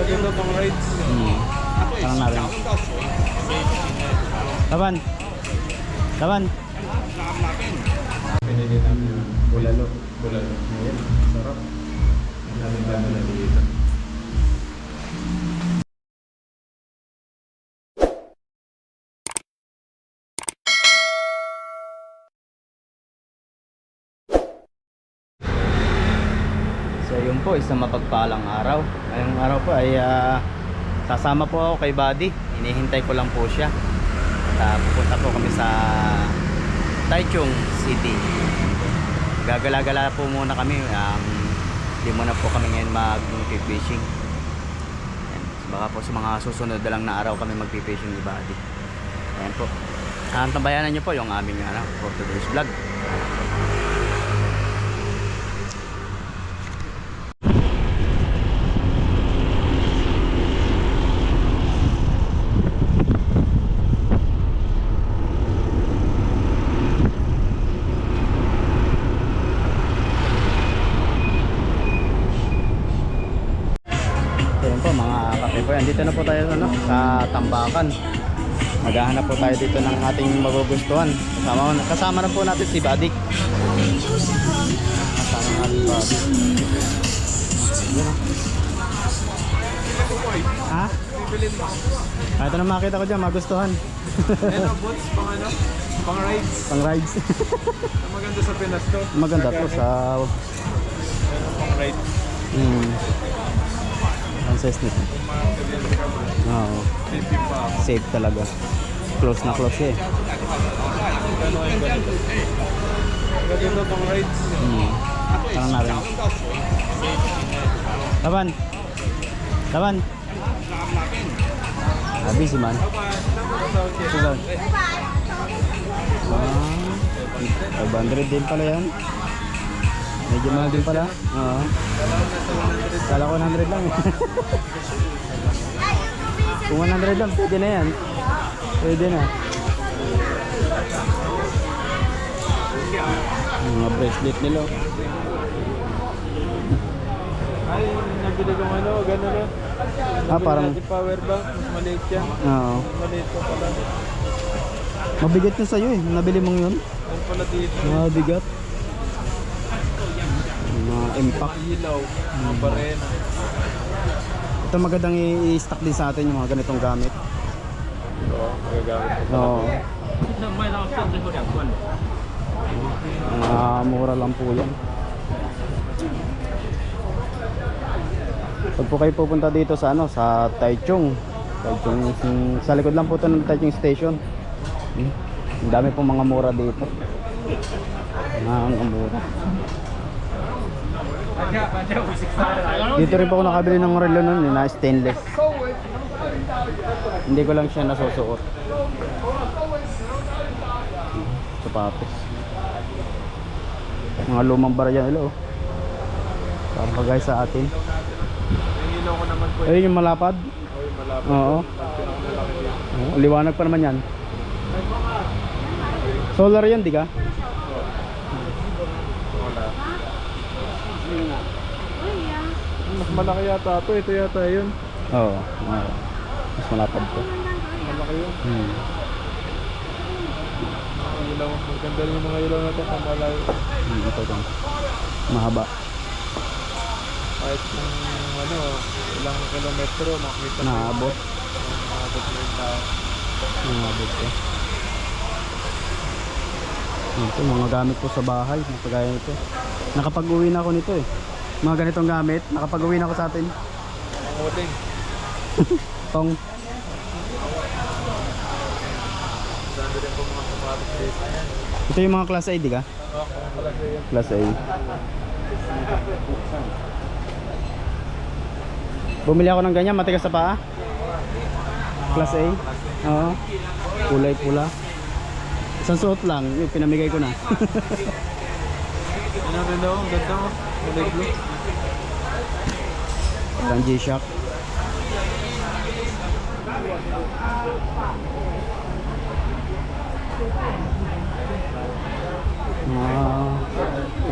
Maganda pang rides. Tanong natin. Taban. Taban. Pinili namin yung bulalo. Bulalo. Ayan, sarap. Ang dami na dito. So yun po, isang mapagpalang araw. Ngayong araw po ay sasama po ako kay Buddy. Hinihintay ko lang po siya. At pupunta po kami sa Taichung City. Gagala-gala po muna kami. Hindi muna po kami ngayon mag-fishing. Baka po sa mga susunod na lang na araw kami mag-fishing ni Buddy. Ayan po. Tambayanan nyo po yung aming for today's vlog. Dito na po tayo sa Tambakan. Maghahanap po tayo dito ng ating magugustuhan. Kasama na po natin si Buddy. Kasama natin si Buddy. Ha? Ito na makita ko dyan, magustuhan. Ano, bots, pang ano? Pang rides. Pang rides. Maganda sa Pinas to. Maganda to sa... Pang rides. Ang size nito. Oo. Safe talaga. Close na close eh. Maganda pang rides. Tanong natin. Taban. Taban. Busy man. 500 din pala yan. Medyo mahal din pala. Oo. Kala ko 100 lang. Kung 100 lang, pwede na yan. Pwede na. Mga bracelet nila. Ay, nabili kong ano, gano'n na. Parang Power bank, mas maliit yan. oo. Maliit pa pala. Mabigat na sa'yo eh. Nabili mong yun. Ano pala dito? Mabigat. Mga impact. Ilaw, mga barena. Ito magandang i-stock din sa atin yung mga ganitong gamit. Oo, magagamit ko. Oo. Mura lang po yan. Pag po kayo pupunta dito sa sa Taichung, sa likod lang po ito ng Taichung Station. Ang dami pong mga mura dito. Mga mura. Dito rin po ako nakabili ng relo nun na stainless. Hindi ko lang siya nasusuot. Sapatos. Mga lumang barya nila oh. Parang bagay sa atin. Yung ilaw ko naman po. Ayun yung malapad. Oo, yung malapad. Oo. Liwanag pa naman yan. Solar yan, di ka? Wala. Mas malaki yata ito. Ito yata yun. Oo. Mas malapad po. Malaki yun. Ilaw. Maganda rin yung mga ilaw na ito. Pamalayo. Ito ito. Mahaba. Kahit ng ilang kilometro makita mo. Naabot. Naabot mo yung tao. Naabot ko. Ito, mga gamit ko sa bahay. Kagaya nito. Nakapag-uwi na ako nito eh. Mga ganitong gamit. Nakapag-uwi na ako sa atin. Ang uling. Tong. Dami rin po mga sapatos dito. Ito yung mga class A, di ka? Oo, malaki yun. Class A. Bumili ako ng ganyan, matigas sa paa. Class A. Oo. Kulay pula. Isang suot lang, yung pinamigay ko na. Ano rin daw? Ang ganda mo. Kulay blue. Parang G-Shock.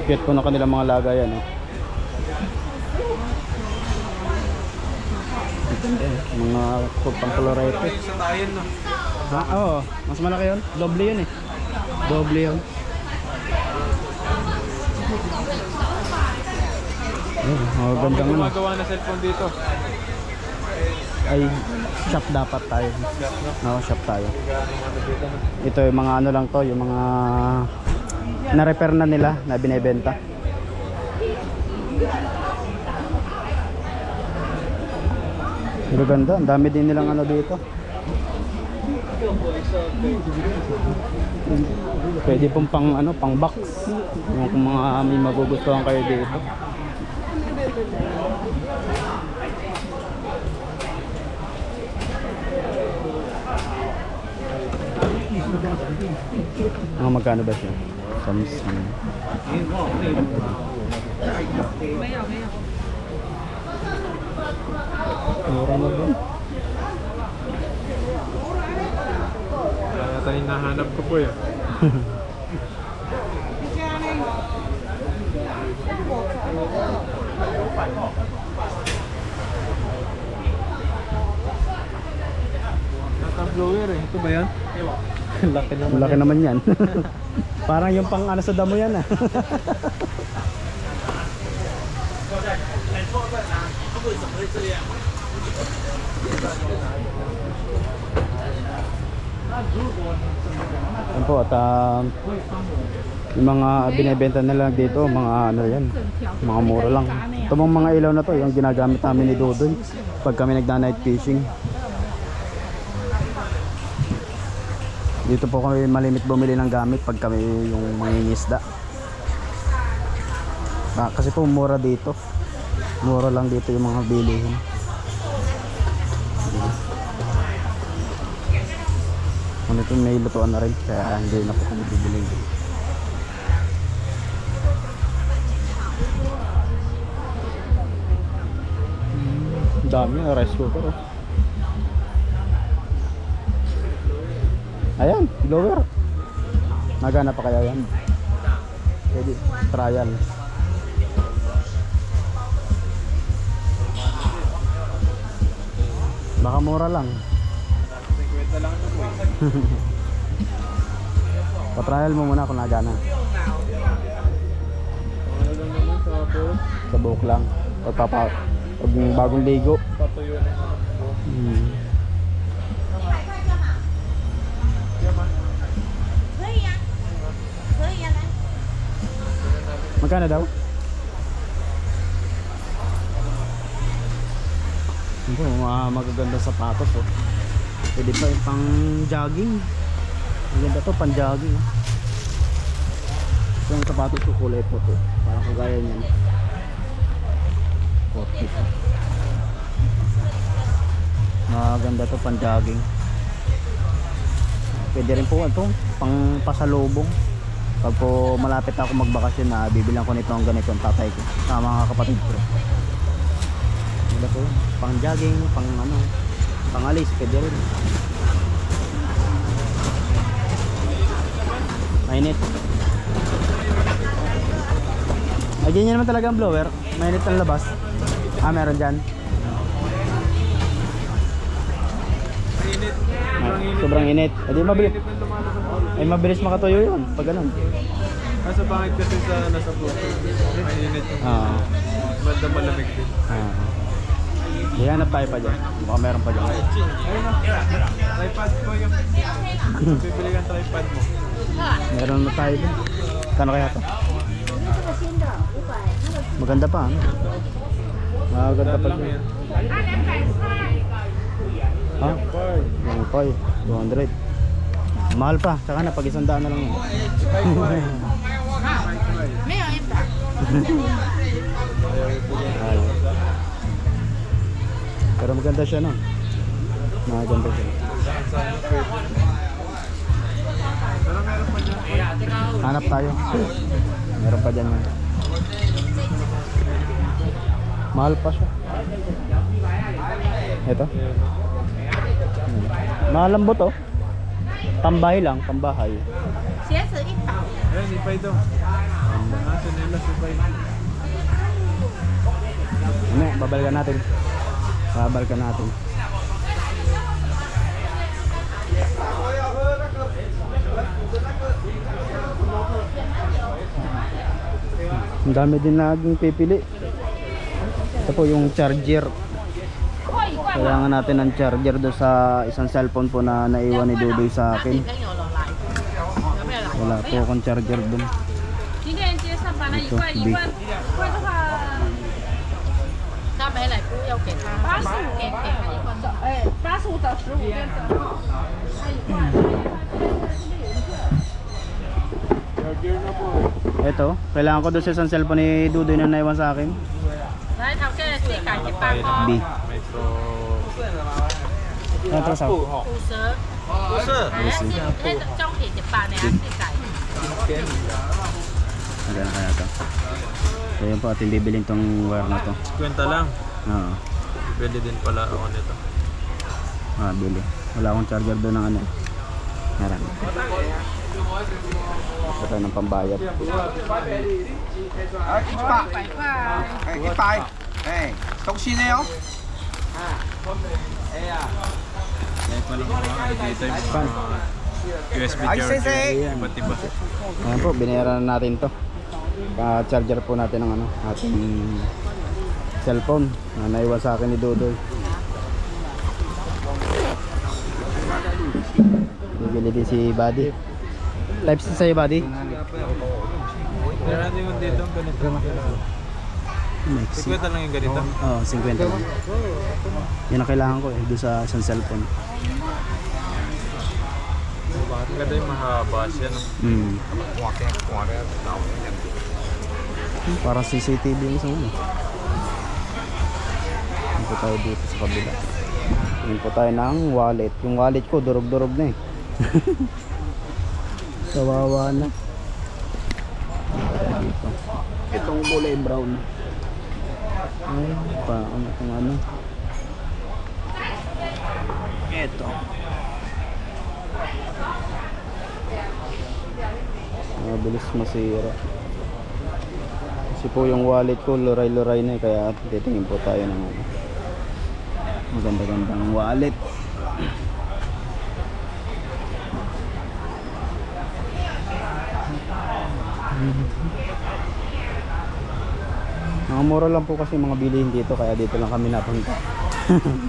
Cute po na kanilang mga lagayan. Mga pang kolorete. Sa tayan no. Ha? Oo. Mas malaki yun. Doble yun eh. Doble yun. Oh, gandang ano. Gumagawa na cellphone dito. Ay, shop dapat tayo. Oo, shop tayo. Ito yung mga ano lang to, yung mga na-repair na nila, na binebenta. Pero ganda, ang dami din nilang ano dito. Pwede pong pang ano, pang box. Yung kung mga may magugustuhan kayo dito. Mga magkano ba siya? Samsung. Mura na ba? Kaya tayo nahanap ko po yun. Naka-blower eh. Ito ba yan? Laki naman. Laki naman yan. Parang yung pang ano sa damo yan ah. Yan po at yung mga binebenta nila dito, mga ano yan, mga mura lang. Ito mga ilaw na to, yung ginagamit namin ni Dodoy pag kami nagda-night fishing. Dito po kami malimit bumili ng gamit pag kami yung mangingisda. Kasi po mura dito. Mura lang dito yung mga bilihin. Ano ito, may lutuan na rin kaya hindi na po kami bibili. Dami na rice cooker oh. Ayan, blower. Nagana pa kaya yan? Pwede, trial. Baka mura lang. 50 lang ito po. Pa-trial mo muna kung nagana. Ano lang naman sa buhok. Sa buhok lang. Pag bagong ligo. Patuyo na sa buhok. Magkano daw? Ito, mga magaganda sapatos oh. Pwede pa yung pang jogging. Maganda to, pang jogging oh. Ito yung sapatos ko kulay po to. Parang kagaya niyan. Maganda to, pang jogging. Pwede rin po ito, pang pasalubong. Pag po malapit ako magbakasyon na bibilang ko nito ang ganito ang tatay ko sa mga kapatid ko. Wala po, pang jogging, pang ano, pang alis, pwede rin. Mainit. Ay, ganyan naman talaga ang blower. Mainit ang labas. Ah, meron dyan. Init. Sobrang init. Ay, mabilis. Init na lumalas sa buhok. Ay, mabilis makatuyo yun. Pag ganun. Nasa bakit kasi sa nasa buhok. Mainit yung Ah. banda malamig din. Hihanap tayo pa dyan. Baka meron pa dyan. Ayun na. Tripod ko yung bibili kang tripod mo. Meron na tayo dun. Kano kaya to? Maganda pa. Ano? Maganda pa Lang dyan. yan. Ha? Card. Yung toy. 200. Mahal pa. Tsaka na pag 100 na lang yun. Ay. Pero maganda siya no. Maganda siya. Pero meron pa dyan. Hanap tayo. Meron pa dyan yan. Mahal pa siya. Ito. Malambot oh. Tambahay lang, tambahay. Ayan, ipay daw. Nasa nila ipay. Ano, babalikan natin. Babalikan natin. Ang dami din naging pipili. Ito po yung charger. Kailangan natin ng charger doon sa isang cellphone po na naiwan ni Dudoy sa akin. Wala po akong charger doon. Ito, big. 他没来不要给他85给他一份的，哎，85到15变成他一块。 Ito, kailangan ko doon sa isang cellphone ni Dudoy na naiwan sa akin. 来，头家四解一百块， B. Metro... Ito sa 50，哎，是那个中铁一百呢，四解。 Maganda kaya ito. So yun po ating bibilin tong wire na to. 50 lang. Oo. Pwede din pala ako nito. Bili. Wala akong charger doon ng ano. Marami. Ito tayo ng pambayad. 100块，哎，100，哎，东西呢哦？ Dito yung mga USB charger. Iba't iba. Ayan po, binayaran na natin to. Charger po natin ng ano, ating cellphone na naiwan sa akin ni Dudoy. Bibili din si Buddy. Type C sa'yo, Buddy? Meron din yung dito. Ganito. Maxi. 50 lang yung ganito. Oo, 50 lang. Yan ang kailangan ko doon sa isang cellphone. Bakit maganda yung mahaba siya, no? Parang CCTV yung isang ano. Yan po tayo dito sa kabila. Yan po tayo ng wallet. Yung wallet ko durog-durog na eh. Kawawa na. Dito. Itong kulay brown. Ay, ano itong ano. Ito. Mabilis masira. Kasi po yung wallet ko luray-luray na eh, kaya titingin po tayo ng ano. Maganda-gandang wallet. Mga mura lang po kasi mga bilihin dito kaya dito lang kami napunta.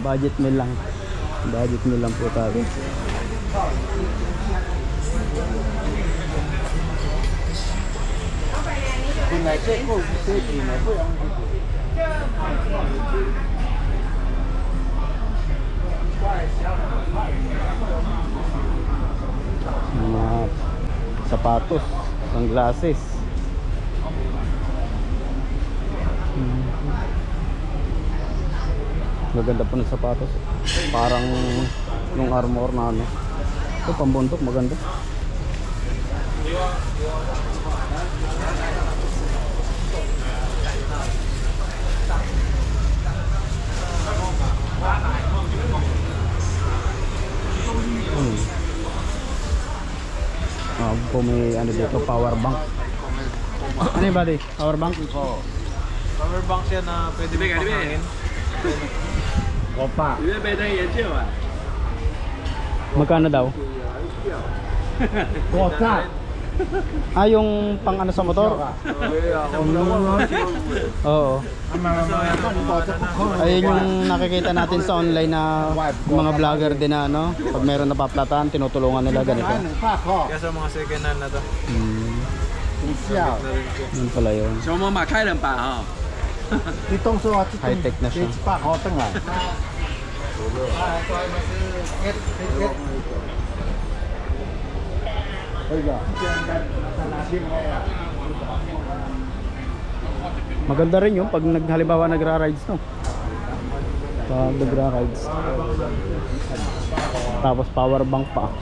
Budget meal lang. Budget meal lang po tayo. Mga sapatos, sunglasses. Maganda po ng sapatos. Parang yung armor na ano. Ito pambundok, maganda. Po may ano dito, power bank. Ano yung buddy? Power bank? Oo. Power bank siya na pwede mo pangangin. Opa. Magkano daw? What's up? Yung pang ano sa motor? Oo. Ayun yung nakikita natin sa online na mga vlogger din na ano, pag meron napaplatan, tinutulungan nila ganito. Kaya sa mga second hand na to. Yun pala yun. 小妈妈开人版哈。你动手啊， High tech na siya. 8号灯啊。 Maganda rin yun pag halimbawa nagra-rides no. Pag nagra-rides. Tapos power bank pa.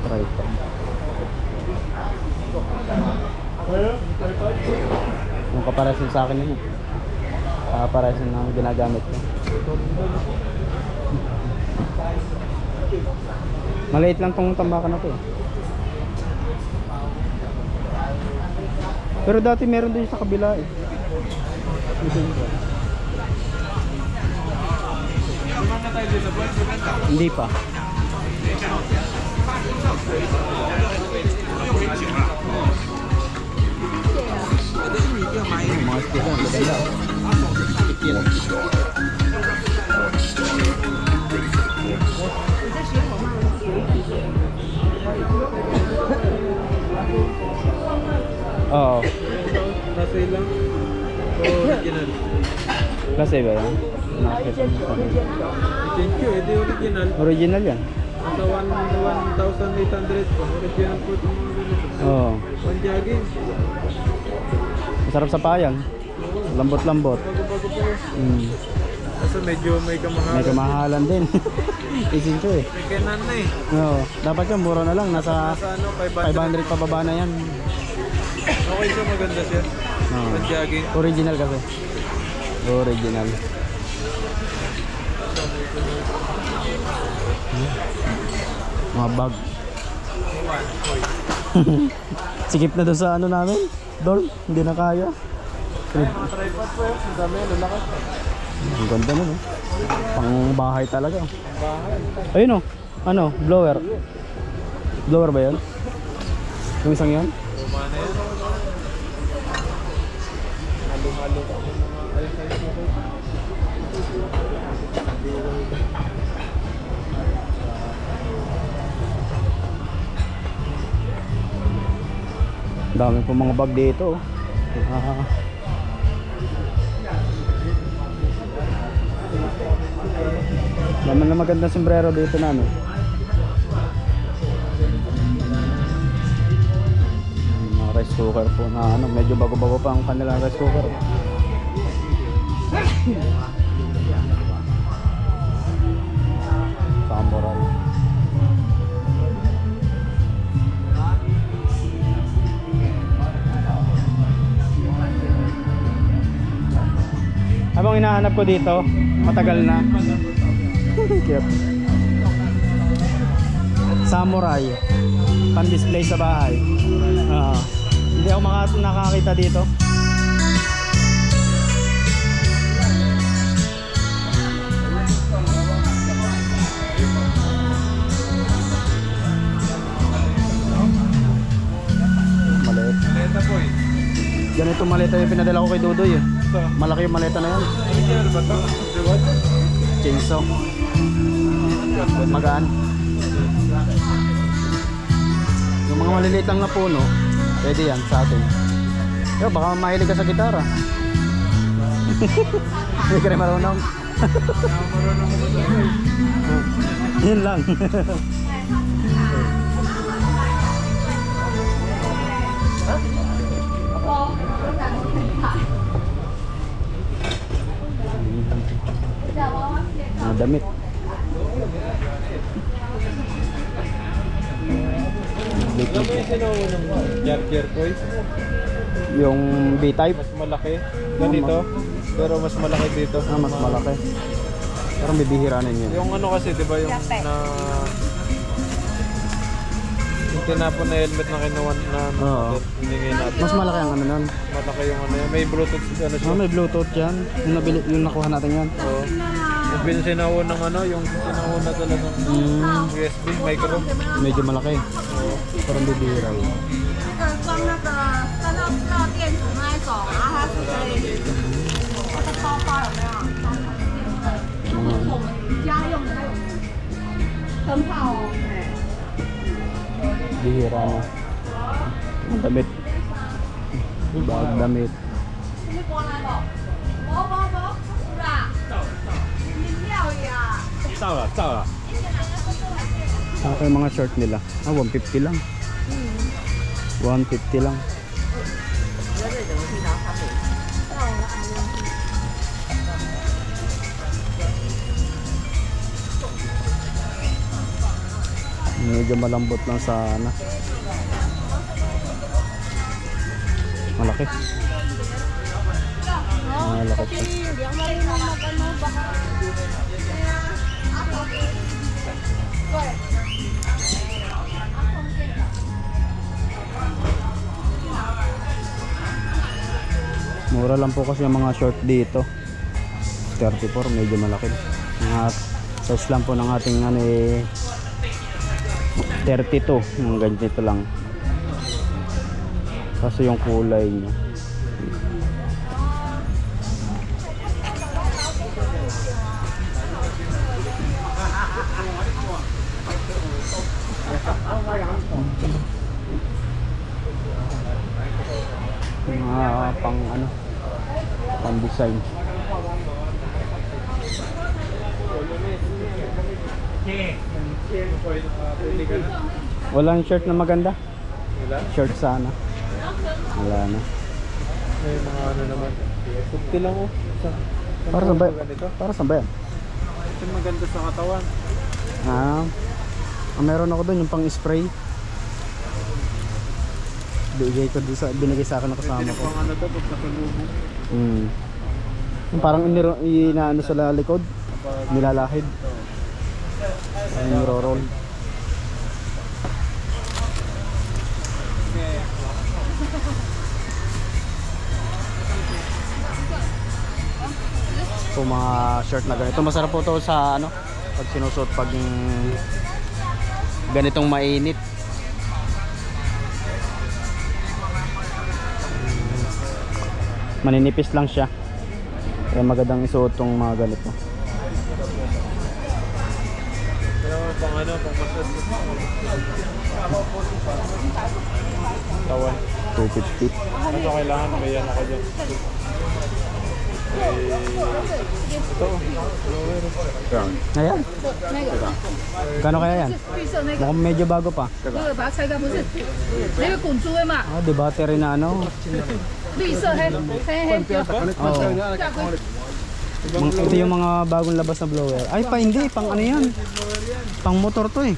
Tripod. Yung kaparasin sa akin yun. Kaparasin ng ginagamit ko. Maliit lang tong tambakan na to eh. Pero dati meron din sa kabila eh. Hindi pa. Mga sticker sa kabila. Oo. Nasa ilang? Original. Klase ba yan? Nakakita mo sa kabila. Thank you, edi original. Original yan. Nasa 1,800 po. Original po itong mga ganito. Oo. Panjaging. Masarap sa payan. Lambot-lambot. Bago-bago po. Kasi medyo may kamahalan. May kamahalan din. Isin ko eh. May kanan na eh. Oo. Dapat yan, mura na lang. Nasa Nasa ano, 500. 500 pababa na yan. Okay siya, maganda siya. Oo. Panjaging. Original kasi. Original. Mga bag. Sikip na doon sa ano namin. Dorm. Hindi na kaya. Tripod po yun. Ang dami, lalakas. Ang ganda nun eh. Pang bahay talaga. Bahay. Ayun oh. Ano? Blower. Blower ba yan? Yung isang yan? Umana yan. Halo-halo ka ng mga ayos-ayos na po. Dami po mga bag dito. Naman na magandang sombrero dito na ano. Mga rice cooker po na ano, medyo bago-bago pa ang kanilang rice cooker. Samurai. Habang hinahanap ko dito, matagal na. Cute. Samurai. Pan-display sa bahay. Hindi ako nakakita dito. Maliit. Leta po eh. Ganito maleta yung pinadala ko kay Dudoy eh. Ito. Malaki yung maleta na yan. Original ba ito? Reward? Chainsaw. Magaan. Yung mga maliliit lang na puno, pwede yan sa atin. Yo, baka mahilig ka sa gitara. Hindi ka rin marunong. Marunong ko ba ito? Yun lang. Mga damit. Alam mo yung sinuunang Jar Boys? Yung B-type. Mas malaki. Ganito. Pero mas malaki dito. Mas malaki. Parang bibihiranin yun. Yung ano kasi, di ba yung na... Yung tinapon na helmet na kinuha na Oo. hiningi natin. Mas malaki ang ano nun. Malaki yung ano yan. May Bluetooth ano siya. May Bluetooth yan. Yung nakuha natin yan. Oo. Yung sinahon ng ano, yung sinahon na talagang USB, micro. Medyo malaki. Oo. Parang bibihira yun. 装那个三六四电池那一种，然后它是可以，它的包包有没有？就是我们家用的那种灯泡哦。 Bihira na. Ang damit. Bag damit. 你过来了，我是吧？你料呀？到了，到了。 Okay, mga short nila. 150 lang. 150 lang. Medyo malambot lang sana. Malaki. Malaki pa. Hindi ako marunong mag-ano, baka... Mura lang po kasi yung mga short dito. 34, medyo malaki. Mga size lang po ng ating ano eh 32, yung ganito lang. Kasi yung kulay niya. Mga pang ano, pang design. Walang shirt na maganda? Wala? Shirt sana. Wala na. May mga ano naman. Subti lang oh. Para saan ba? Ganito. Para saan ba yan? Ito maganda sa katawan. Meron ako doon yung pang spray. Binigay sa akin ng kasama ko. Pang ano to, pag nakalubog. Yung parang inaano sa likod, nilalahid. Ay, niro-roll. So mga shirt na ganito, masarap po to sa ano, pag sinusuot pag ganitong mainit. Maninipis lang siya. Kaya magandang isuot tong mga ganito. Pero pang ano, pang masad. Tawan. 250. Ano kailangan may yan ako dyan. Ito. Ayan. 那个 Kano kaya yan? 绿色那个， Mukhang medyo bago pa. 那个把它拆开，不是那个滚珠的嘛？ Di battery na ano. 绿色黑黑黑标， Oo. 价贵。 Ito yung mga bagong labas na blower. Ay pa hindi, pang ano yan. Pang motor to eh.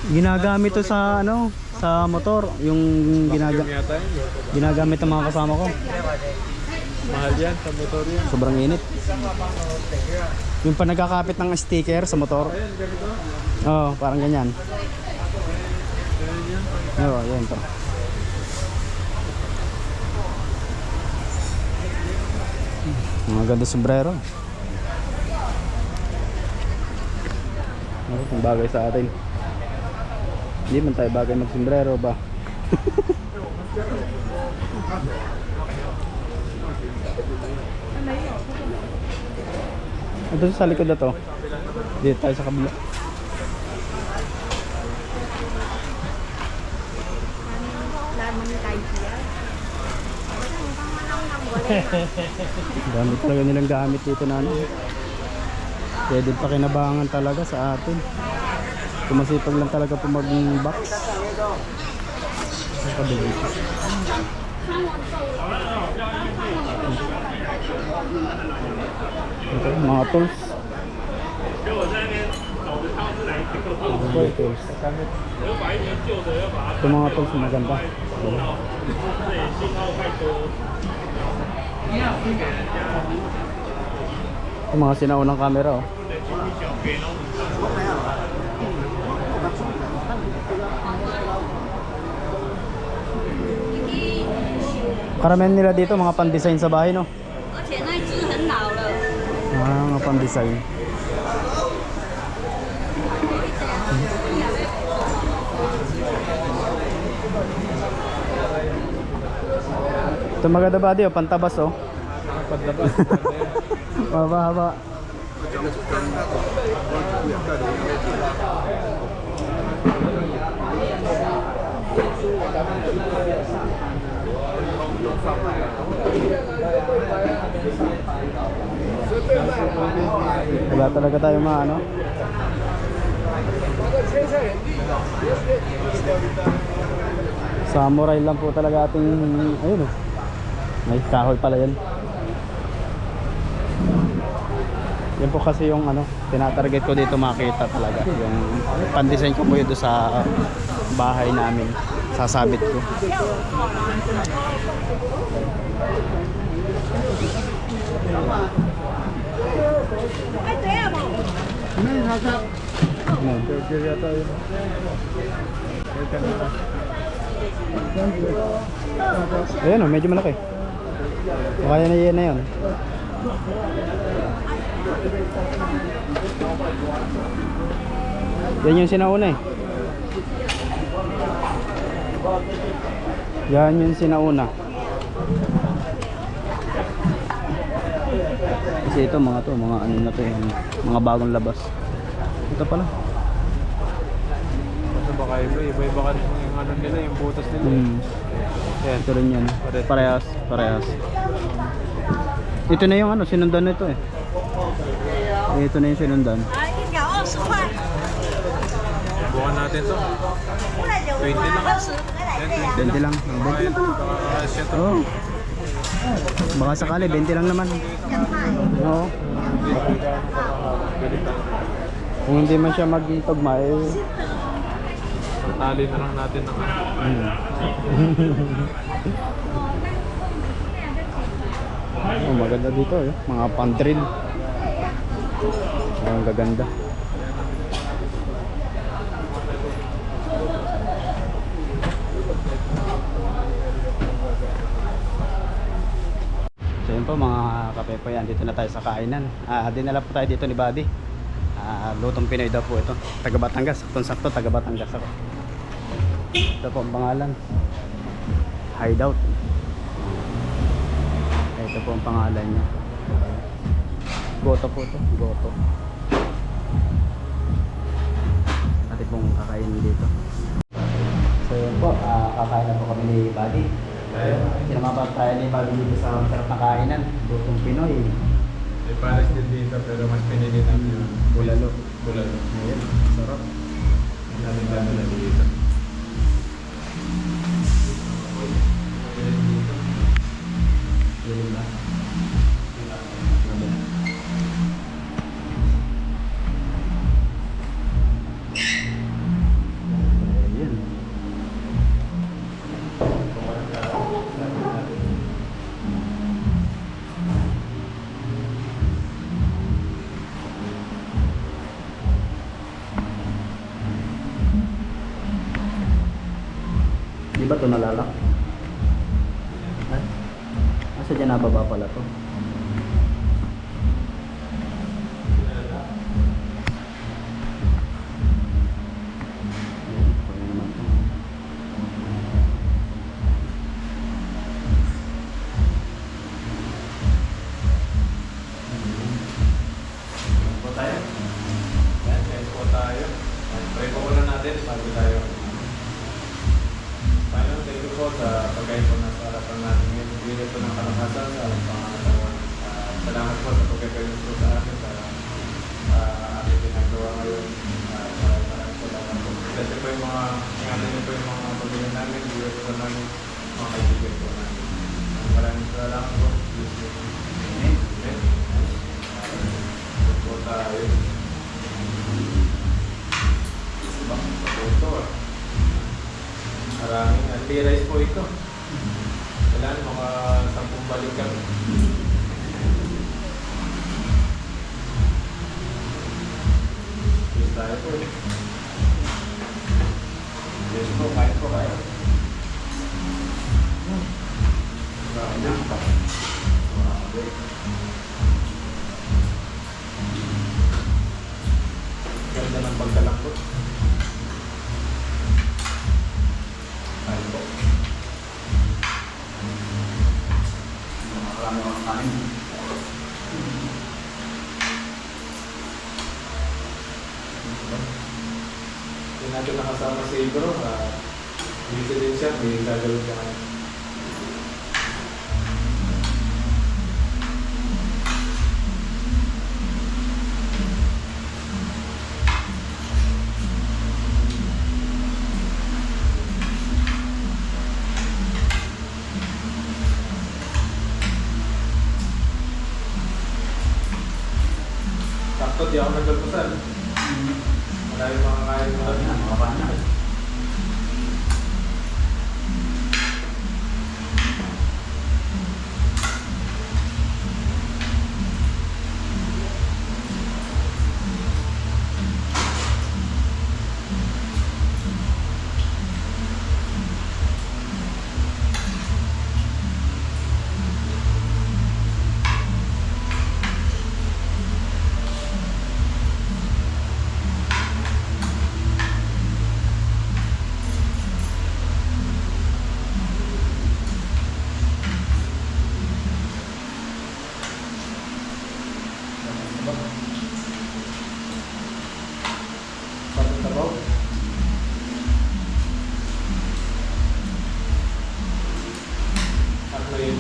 Ginagamit to sa ano, sa motor. Yung Yata yun. ginagamit ng mga kasama ko. Mahal yan sa motor yan. Sobrang init. Yung pa nagkakapit ng sticker sa motor. Ayan, ganito. Oo, parang ganyan. Oo, yan to. Mga ganda sombrero. Ang bagay sa atin. Hindi man tayo bagay mag-sombrero ba? Ito sa likod na to. Dito tayo sa kabila. Gamit talaga nilang gamit dito na ano. Pwede pa kinabangan talaga sa atin. Kumasipag lang talaga po mag-box. Sa kabila. Ito, mga tools. Mga tools. Ito mga tools maganda. Ito mga sinaunang camera oh. Karamihan nila dito mga pan-design sa bahay no. 而且那一只很老了。 Mga pan-design. Ito maganda ba diyo, pantabas oh. Padlabas. Mahaba-haba. Wala talaga tayong maano. Samurai lang po talaga ating ayun oh. May kahoy pala yan. Yan po kasi yung ano, tinatarget ko dito makita talaga. Yung pan-design ko po yun doon sa bahay namin. Sasabit ko. Ayan. Burger yata yun. Ayan oh, medyo malaki. Kaya na yan na yun. Yan yung sinauna eh. Yan yung sinauna. Kasi ito mga ano na to, mga bagong labas. Ito pala. Kasi baka iba ka rin yung ano nila, yung butas nila. Yan. Ito rin yan. Parehas. Ito na yung ano, sinundan nito eh. Ito na yung sinundan. 啊，一条20块， Bukan natin to. 20 lang. 20 lang. Oh, 20 lang pala. Siya to. Oo. Baka sakali, 20 lang naman. Oo. Kung hindi man siya magtugma eh. Tali na lang natin ng ano. Oh, maganda dito eh. Mga pang-drill. Ang gaganda. So yun po mga kapepo yan. Dito na tayo sa kainan. Dinala po tayo dito ni Buddy. Lutong Pinoy daw po ito. Taga Batangas. Saktong-sakto taga Batangas ako. Ito po ang pangalan. Hideout. Ito po ang pangalan niya. Goto po ito. Goto. Ate pong kakainin dito. So yun po. Kakain na po kami ni Buddy. Sinamapat tayo ni Buddy dito sa masarap na kainan. Lutong Pinoy. May pares din dito pero mas pinili namin yung bulalo. Bulalo. Ayan. Sarap. Ang dami na dito. Yun ba? Ayan. Di ba ito nalalak? Asa dyan nababa pala to? Ayan, kaya naman to. Po tayo. Yan, guys po tayo. Try po muna natin bago tayo. Final, thank you po sa pagkain po na sa harapan natin ngayon. Bigyan po ng kalakasan sa ating pangatawan. Salamat po sa pagkakaroon po sa akin sa ating ginagawa ngayon. Maraming salamat po. Kasi po yung mga, ingatan niyo po yung mga pamilya namin, viewers po namin, mga kaibigan po namin. Maraming salamat po. Please do. Amen. Ito po tayo. Ibang ito ah. Maraming anti-rice po ito. Kailan mga 10 balikan. Yes tayo po eh. Yes po, kain po kayo. Grabe. Grabe. Ganda ng pagkalambot. Kain po. Marami akong kain. Hindi natin nakasama si Bro. Busy din siya. May gagawin siya ngayon. Sakto, di ako naglalpusan. Marami mga kain mo doon. Mga panak.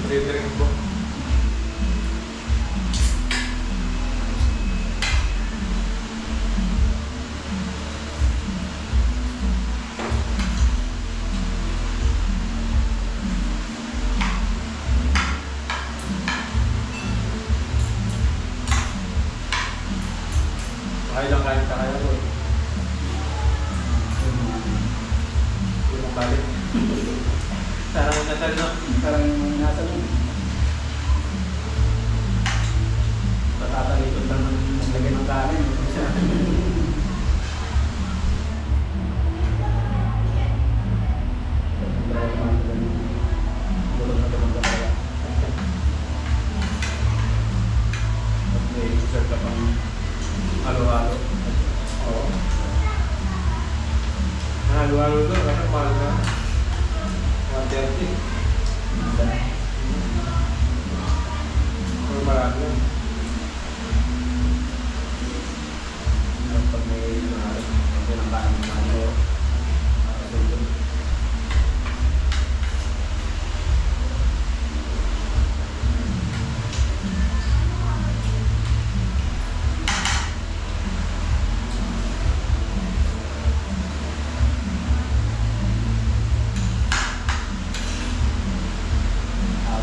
Pre-drink po. Kaya lang kain kaya po. Hindi mo balik. Sarang nasal no? Parang yung nasa mo. Patatalitod lang ng lagay ng kanin. At may isang ka pang halo-halo. Oo. Halo-halo doon, ano, mahal na. 130. Pero marami lang. Pag may ng kanin, ano,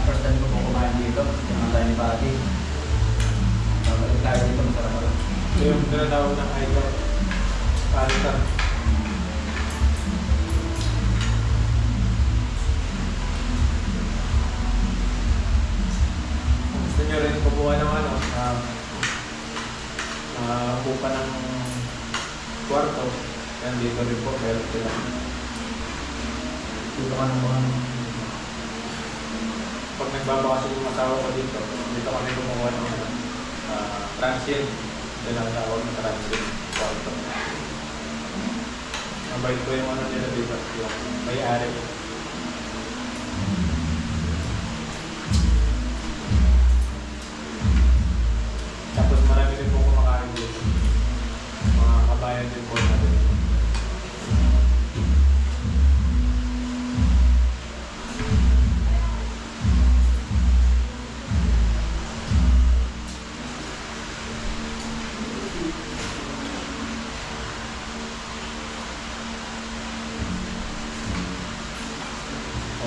first time ko po kumain dito, yung tayo ni Buddy. Babalik tayo dito, masarap pala. Ito yung tinatawag ng icon. Palitan. Kung gusto nyo rin kumuha ng ano, buka ng kwarto, yan dito rin po, meron sila. Dito ka ng mga Pag nagbabakasyon yung asawa ko dito kami kumuha ng transient. Yan ang tawag ng transient kwarto. Mabait ko yung ano nila dito, yung may-ari. Tapos marami din po kumakain dito. Mga kabayan din po natin.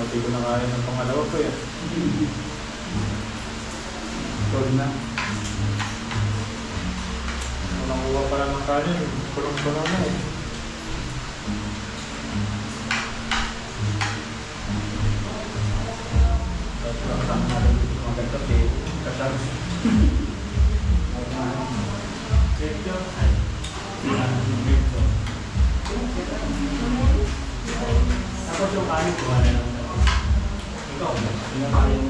Hindi ko na kaya ng pangalawa ko yan. Sorry na. Walang uwa pa lang ng kanin, kulong-kulong na eh. Tapos lang sa natin dito mga ganito, kasarus. Medyo. Tapos yung kanin, kuha na lang. Ikaw, yung kanin.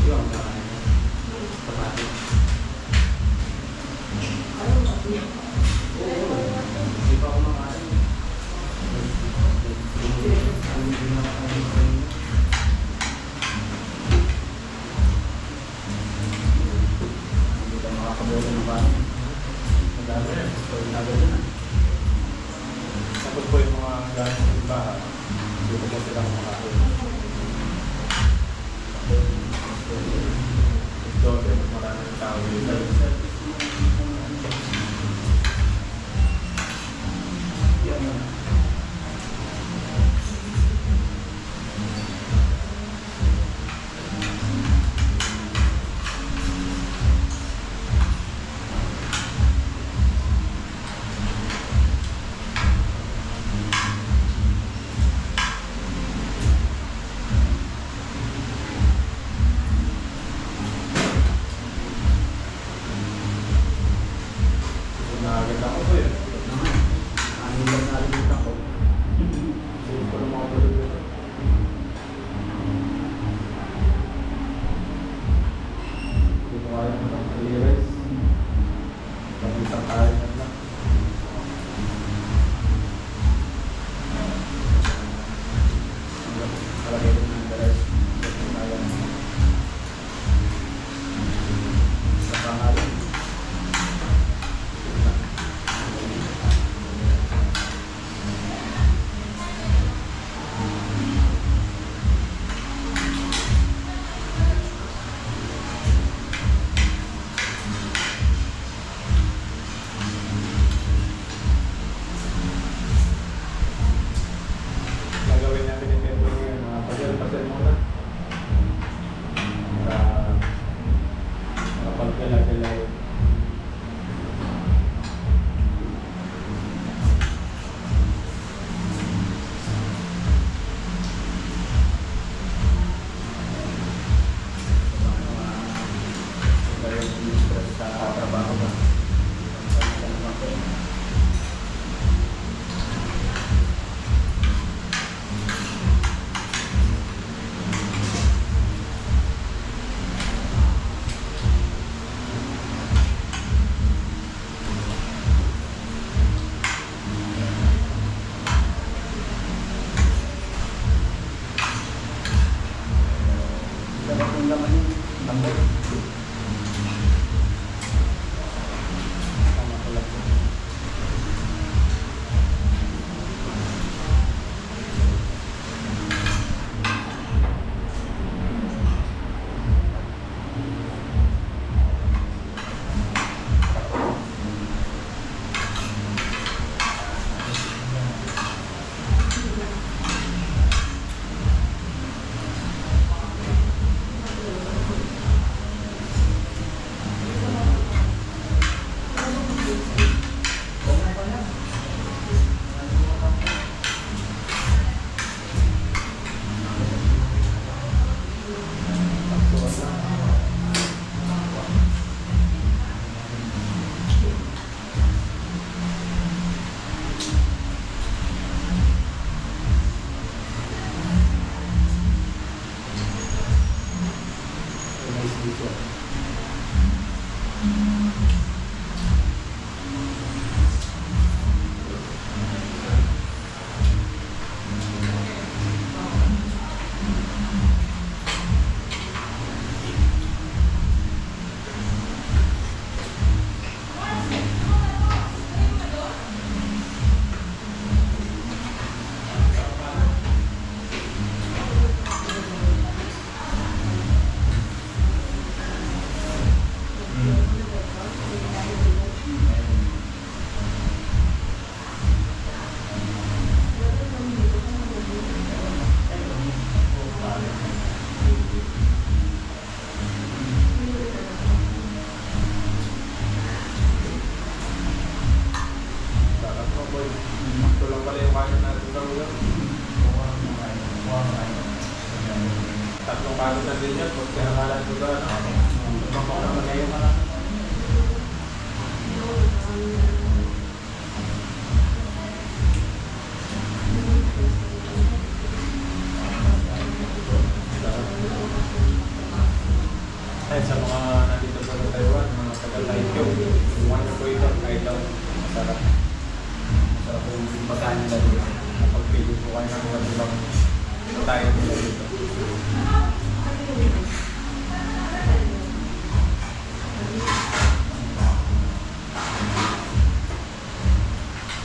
Yung kanin. Tomate. Hindi pa ako makain. Hindi ka makakabola ng kanin. Madami yan. So, nagawin na. Tapos po yung mga gamit ng bahay. Dito po silang kumakain. Doon, maraming tao dito. Yan yun. Nakaganda ko po yun. Naman. Ano yung nalimutan ko? pala yung kanin natin sa ulo. Tatlong kanin na din yan. Kung kinakalan ko ba, mapakaw naman ngayon na lang. Kahit sa mga nandito sa Taiwan, mga taga-Taikyo, kumuha niyo po ito kahit daw masarap. Masarap po yung pagkain nila dito. Napagpili po kayo ng iba't ibang tayo nila dito.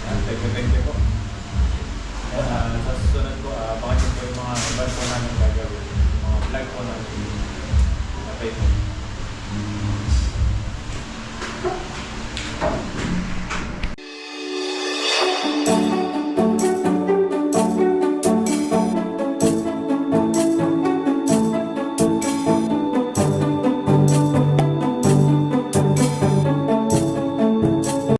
Yan, thank you po. Yan, sa susunod po, baka nyo po yung mga iba po namin gagawin. Mga vlog po namin. Okay.